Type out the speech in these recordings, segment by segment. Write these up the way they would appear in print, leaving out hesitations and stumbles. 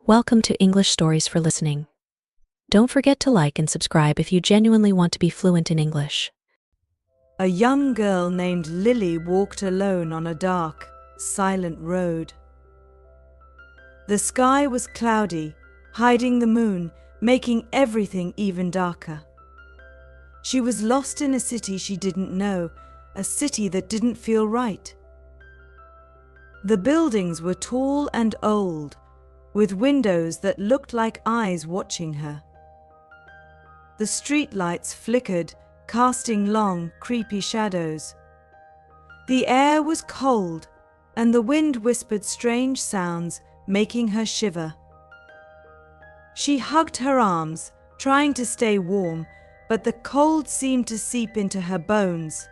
Welcome to English Stories for Listening. Don't forget to like and subscribe if you genuinely want to be fluent in English. A young girl named Lily walked alone on a dark, silent road. The sky was cloudy, hiding the moon, making everything even darker. She was lost in a city she didn't know, a city that didn't feel right. The buildings were tall and old, with windows that looked like eyes watching her. The streetlights flickered, casting long, creepy shadows. The air was cold, and the wind whispered strange sounds, making her shiver. She hugged her arms, trying to stay warm, but the cold seemed to seep into her bones.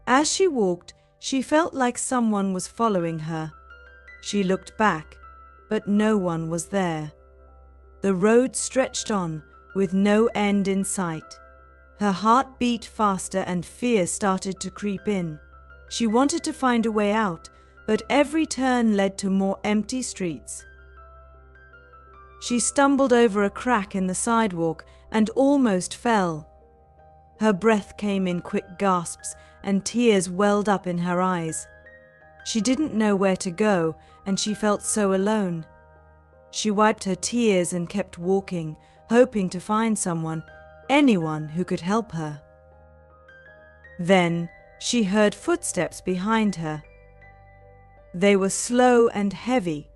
As she walked, she felt like someone was following her. She looked back, but no one was there. The road stretched on, with no end in sight. Her heart beat faster and fear started to creep in. She wanted to find a way out, but every turn led to more empty streets. She stumbled over a crack in the sidewalk and almost fell. Her breath came in quick gasps and tears welled up in her eyes. She didn't know where to go, and she felt so alone. She wiped her tears and kept walking, hoping to find someone, anyone who could help her. Then she heard footsteps behind her. They were slow and heavy,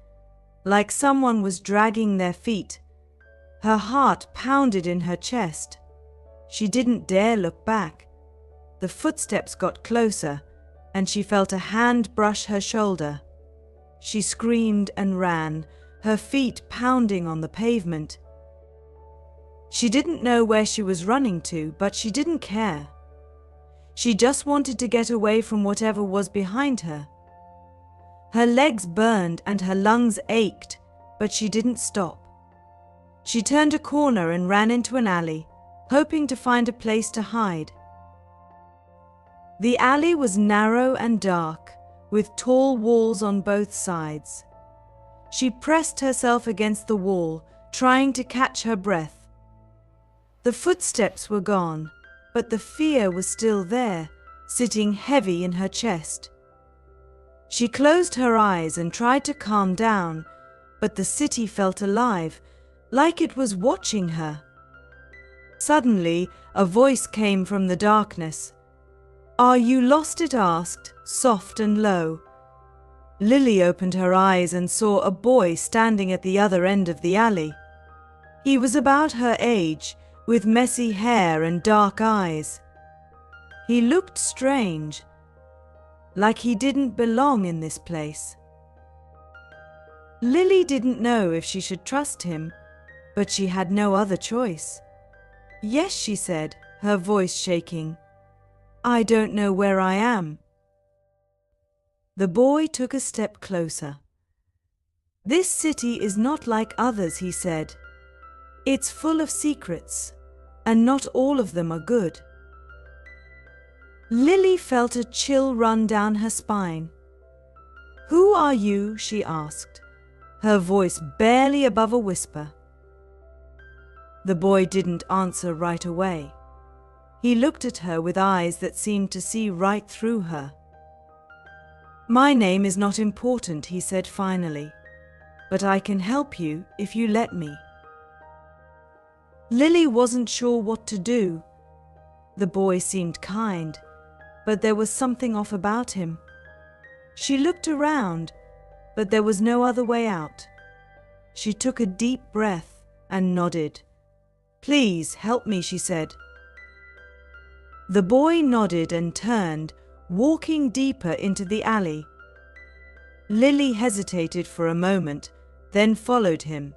like someone was dragging their feet. Her heart pounded in her chest. She didn't dare look back. The footsteps got closer, and she felt a hand brush her shoulder. She screamed and ran, her feet pounding on the pavement. She didn't know where she was running to, but she didn't care. She just wanted to get away from whatever was behind her. Her legs burned and her lungs ached, but she didn't stop. She turned a corner and ran into an alley, hoping to find a place to hide. The alley was narrow and dark, with tall walls on both sides. She pressed herself against the wall, trying to catch her breath. The footsteps were gone, but the fear was still there, sitting heavy in her chest. She closed her eyes and tried to calm down, but the city felt alive, like it was watching her. Suddenly, a voice came from the darkness. "Are you lost?" it asked, soft and low. Lily opened her eyes and saw a boy standing at the other end of the alley. He was about her age, with messy hair and dark eyes. He looked strange, like he didn't belong in this place. Lily didn't know if she should trust him, but she had no other choice. "Yes," she said, her voice shaking. "I don't know where I am." The boy took a step closer. "This city is not like others," he said. "It's full of secrets, and not all of them are good." Lily felt a chill run down her spine. "Who are you?" she asked, her voice barely above a whisper. The boy didn't answer right away. He looked at her with eyes that seemed to see right through her. "My name is not important," he said finally, "but I can help you if you let me." Lily wasn't sure what to do. The boy seemed kind, but there was something off about him. She looked around, but there was no other way out. She took a deep breath and nodded. "Please help me," she said. The boy nodded and turned, walking deeper into the alley. Lily hesitated for a moment, then followed him.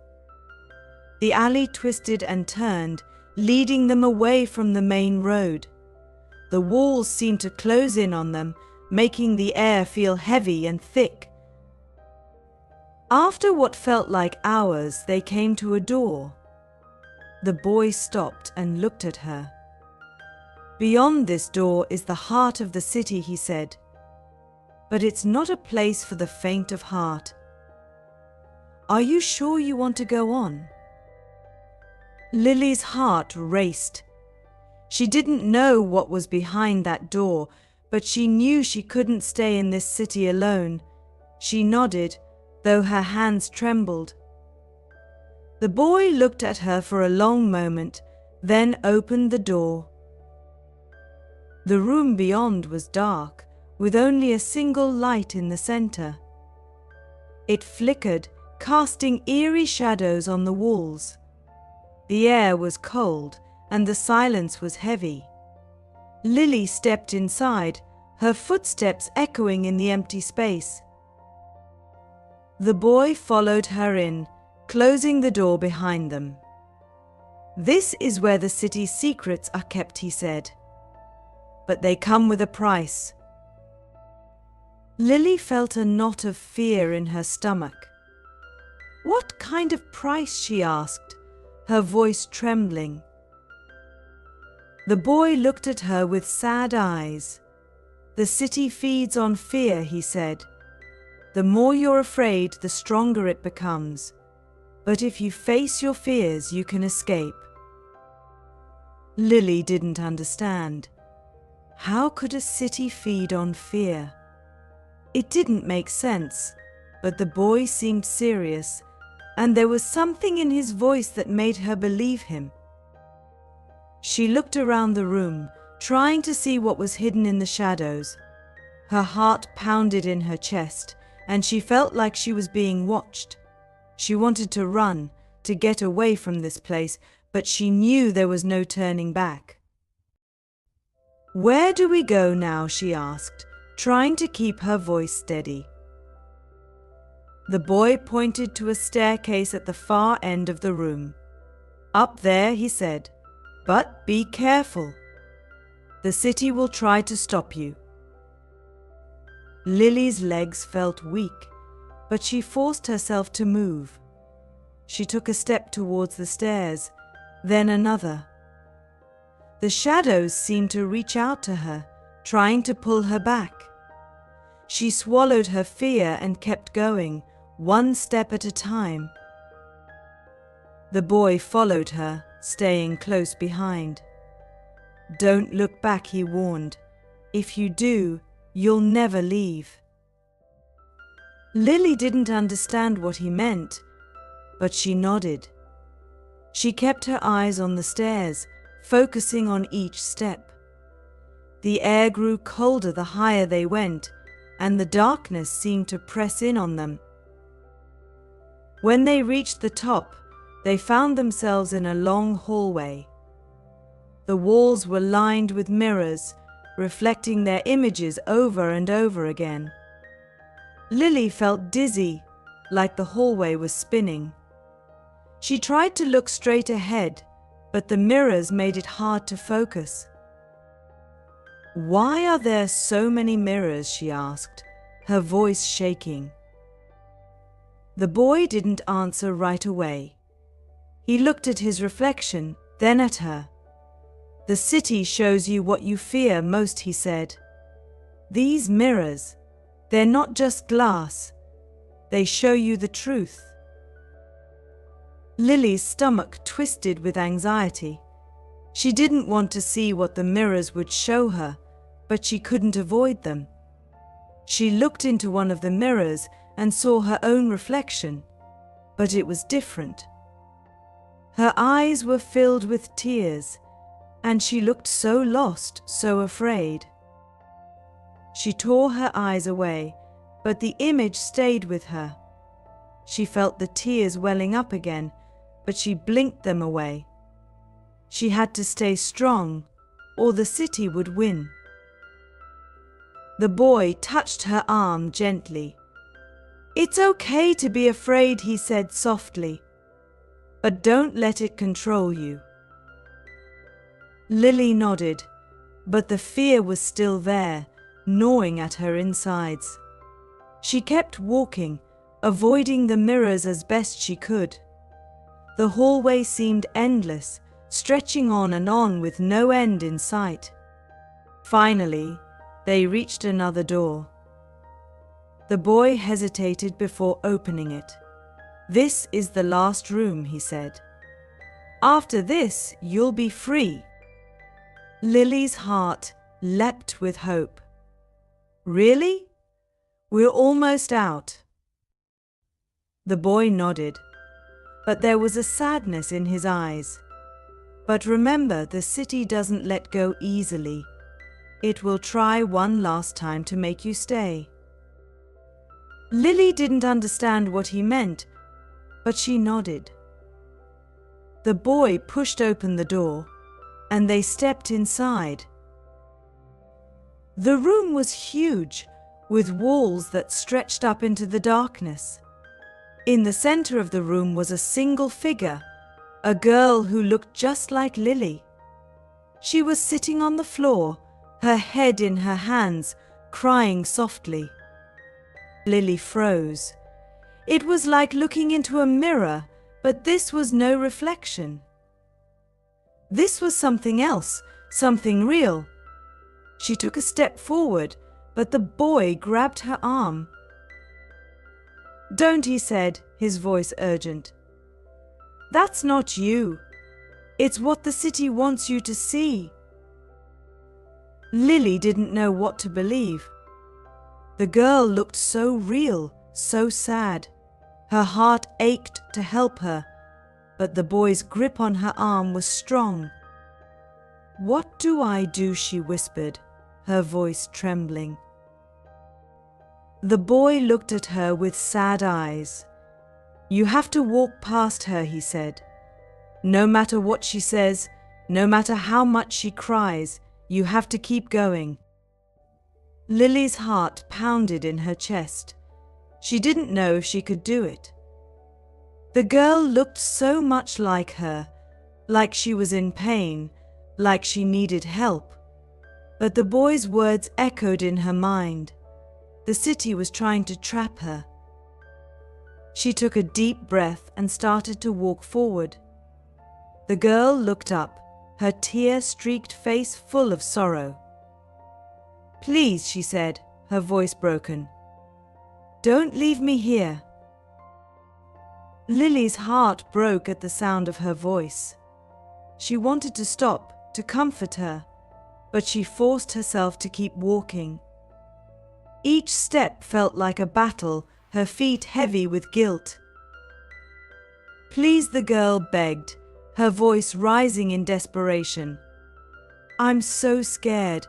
The alley twisted and turned, leading them away from the main road. The walls seemed to close in on them, making the air feel heavy and thick. After what felt like hours, they came to a door. The boy stopped and looked at her. "Beyond this door is the heart of the city," he said. "But it's not a place for the faint of heart. Are you sure you want to go on? Lily's heart raced. She didn't know what was behind that door, but she knew she couldn't stay in this city alone. She nodded, though her hands trembled. The boy looked at her for a long moment, then opened the door. The room beyond was dark, with only a single light in the center. It flickered, casting eerie shadows on the walls. The air was cold, and the silence was heavy. Lily stepped inside, her footsteps echoing in the empty space. The boy followed her in, closing the door behind them. "This is where the city's secrets are kept," he said. "But they come with a price." Lily felt a knot of fear in her stomach. "What kind of price?" she asked, her voice trembling. The boy looked at her with sad eyes. "The city feeds on fear," he said. "The more you're afraid, the stronger it becomes. But if you face your fears, you can escape." Lily didn't understand. How could a city feed on fear? It didn't make sense, but the boy seemed serious, and there was something in his voice that made her believe him. She looked around the room, trying to see what was hidden in the shadows. Her heart pounded in her chest, and she felt like she was being watched. She wanted to run, to get away from this place, but she knew there was no turning back. "Where do we go now?" she asked, trying to keep her voice steady. The boy pointed to a staircase at the far end of the room. "Up there," he said, "but be careful. The city will try to stop you." Lily's legs felt weak, but she forced herself to move. She took a step towards the stairs, then another. The shadows seemed to reach out to her, trying to pull her back. She swallowed her fear and kept going, one step at a time. The boy followed her, staying close behind. "Don't look back," he warned. "If you do, you'll never leave." Lily didn't understand what he meant, but she nodded. She kept her eyes on the stairs, focusing on each step. The air grew colder the higher they went, and the darkness seemed to press in on them. When they reached the top, they found themselves in a long hallway. The walls were lined with mirrors, reflecting their images over and over again. Lily felt dizzy, like the hallway was spinning. She tried to look straight ahead, but the mirrors made it hard to focus. "Why are there so many mirrors?" she asked, her voice shaking. The boy didn't answer right away. He looked at his reflection, then at her. "The city shows you what you fear most," he said. "These mirrors, they're not just glass. They show you the truth." Lily's stomach twisted with anxiety. She didn't want to see what the mirrors would show her, but she couldn't avoid them. She looked into one of the mirrors and saw her own reflection, but it was different. Her eyes were filled with tears, and she looked so lost, so afraid. She tore her eyes away, but the image stayed with her. She felt the tears welling up again, but she blinked them away. She had to stay strong, or the city would win. The boy touched her arm gently. "It's okay to be afraid," he said softly, "but don't let it control you." Lily nodded, but the fear was still there, gnawing at her insides. She kept walking, avoiding the mirrors as best she could. The hallway seemed endless, stretching on and on with no end in sight. Finally, they reached another door. The boy hesitated before opening it. "This is the last room," he said. "After this, you'll be free." Lily's heart leapt with hope. "Really? We're almost out." The boy nodded, but there was a sadness in his eyes. "But remember, the city doesn't let go easily. It will try one last time to make you stay." Lily didn't understand what he meant, but she nodded. The boy pushed open the door, and they stepped inside. The room was huge, with walls that stretched up into the darkness. In the center of the room was a single figure, a girl who looked just like Lily. She was sitting on the floor, her head in her hands, crying softly. Lily froze. It was like looking into a mirror, but this was no reflection. This was something else, something real. She took a step forward, but the boy grabbed her arm. "Don't," he said, his voice urgent. "That's not you. It's what the city wants you to see." Lily didn't know what to believe. The girl looked so real, so sad. Her heart ached to help her, but the boy's grip on her arm was strong. "What do I do?" she whispered, her voice trembling. The boy looked at her with sad eyes. "You have to walk past her," he said. "No matter what she says, no matter how much she cries, you have to keep going." Lily's heart pounded in her chest. She didn't know if she could do it. The girl looked so much like her, like she was in pain, like she needed help. But the boy's words echoed in her mind. The city was trying to trap her. She took a deep breath and started to walk forward. The girl looked up, her tear-streaked face full of sorrow. "Please," she said, her voice broken. "Don't leave me here." Lily's heart broke at the sound of her voice. She wanted to stop, to comfort her, but she forced herself to keep walking. Each step felt like a battle, her feet heavy with guilt. "Please," the girl begged, her voice rising in desperation. "I'm so scared.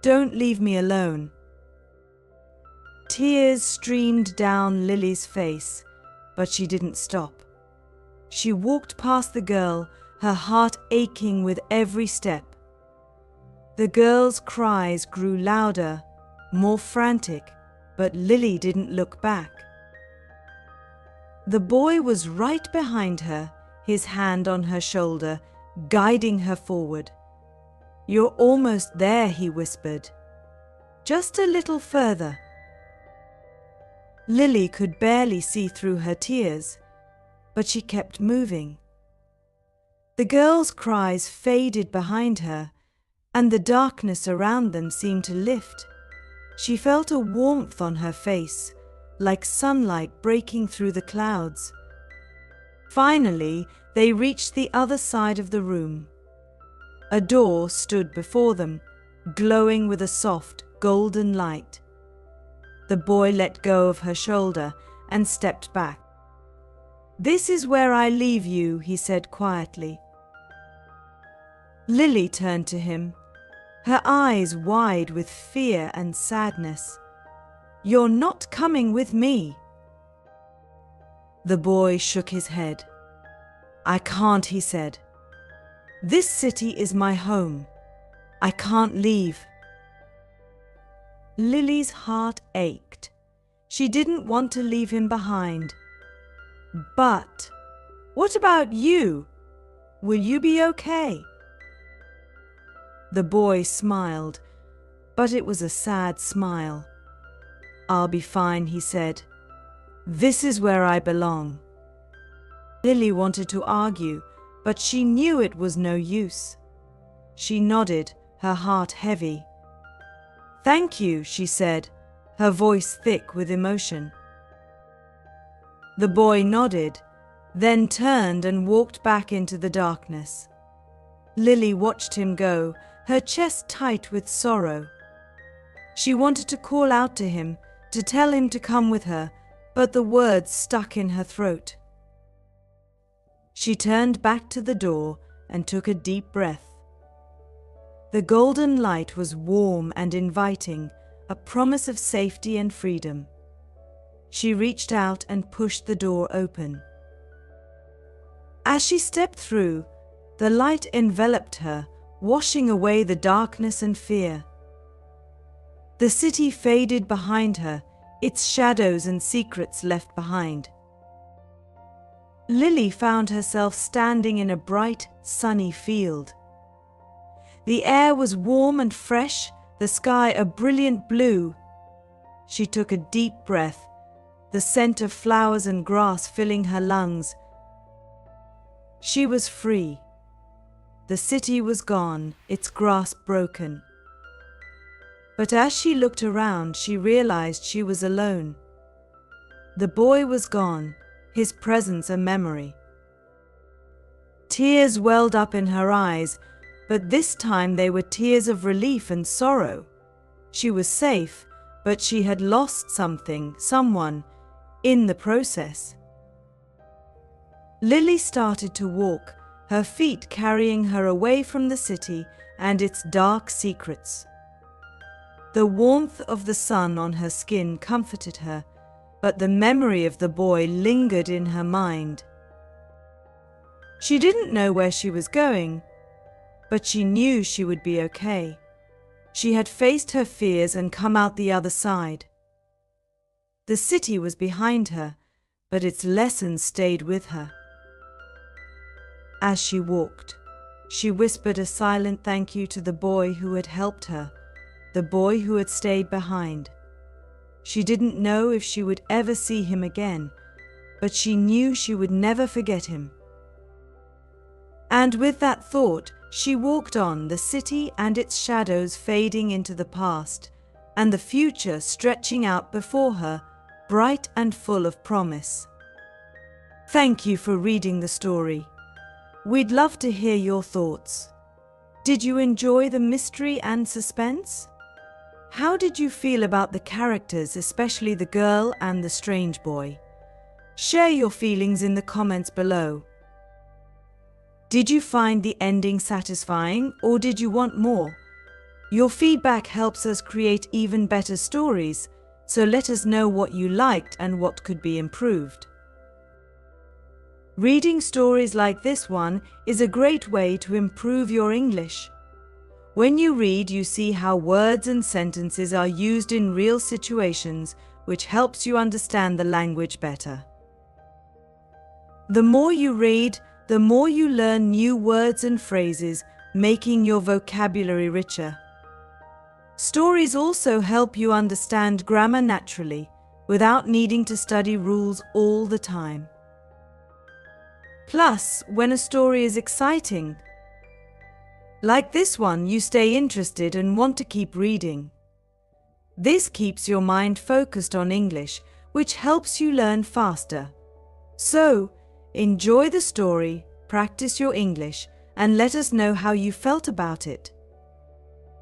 Don't leave me alone." Tears streamed down Lily's face, but she didn't stop. She walked past the girl, her heart aching with every step. The girl's cries grew louder, more frantic, but Lily didn't look back. The boy was right behind her, his hand on her shoulder, guiding her forward. "You're almost there," he whispered. "Just a little further." Lily could barely see through her tears, but she kept moving. The girl's cries faded behind her, and the darkness around them seemed to lift. She felt a warmth on her face, like sunlight breaking through the clouds. Finally, they reached the other side of the room. A door stood before them, glowing with a soft, golden light. The boy let go of her shoulder and stepped back. "This is where I leave you," he said quietly. Lily turned to him, her eyes wide with fear and sadness. "You're not coming with me." The boy shook his head. "I can't," he said. "This city is my home. I can't leave." Lily's heart ached. She didn't want to leave him behind. "But what about you? Will you be okay?" The boy smiled, but it was a sad smile. "I'll be fine," he said. "This is where I belong." Lily wanted to argue, but she knew it was no use. She nodded, her heart heavy. "Thank you," she said, her voice thick with emotion. The boy nodded, then turned and walked back into the darkness. Lily watched him go, her chest tight with sorrow. She wanted to call out to him, to tell him to come with her, but the words stuck in her throat. She turned back to the door and took a deep breath. The golden light was warm and inviting, a promise of safety and freedom. She reached out and pushed the door open. As she stepped through, the light enveloped her, washing away the darkness and fear. The city faded behind her, its shadows and secrets left behind. Lily found herself standing in a bright, sunny field. The air was warm and fresh, the sky a brilliant blue. She took a deep breath, the scent of flowers and grass filling her lungs. She was free. The city was gone, its grasp broken. But as she looked around, she realized she was alone. The boy was gone, his presence a memory. Tears welled up in her eyes, but this time they were tears of relief and sorrow. She was safe, but she had lost something, someone, in the process. Lily started to walk, her feet carrying her away from the city and its dark secrets. The warmth of the sun on her skin comforted her, but the memory of the boy lingered in her mind. She didn't know where she was going, but she knew she would be okay. She had faced her fears and come out the other side. The city was behind her, but its lessons stayed with her. As she walked, she whispered a silent thank you to the boy who had helped her, the boy who had stayed behind. She didn't know if she would ever see him again, but she knew she would never forget him. And with that thought, she walked on, the city and its shadows fading into the past, and the future stretching out before her, bright and full of promise. Thank you for reading the story. We'd love to hear your thoughts. Did you enjoy the mystery and suspense? How did you feel about the characters, especially the girl and the strange boy? Share your feelings in the comments below. Did you find the ending satisfying, or did you want more? Your feedback helps us create even better stories, so let us know what you liked and what could be improved. Reading stories like this one is a great way to improve your English. When you read, you see how words and sentences are used in real situations, which helps you understand the language better. The more you read, the more you learn new words and phrases, making your vocabulary richer. Stories also help you understand grammar naturally, without needing to study rules all the time. Plus, when a story is exciting, like this one, you stay interested and want to keep reading. This keeps your mind focused on English, which helps you learn faster. So, enjoy the story, practice your English, and let us know how you felt about it.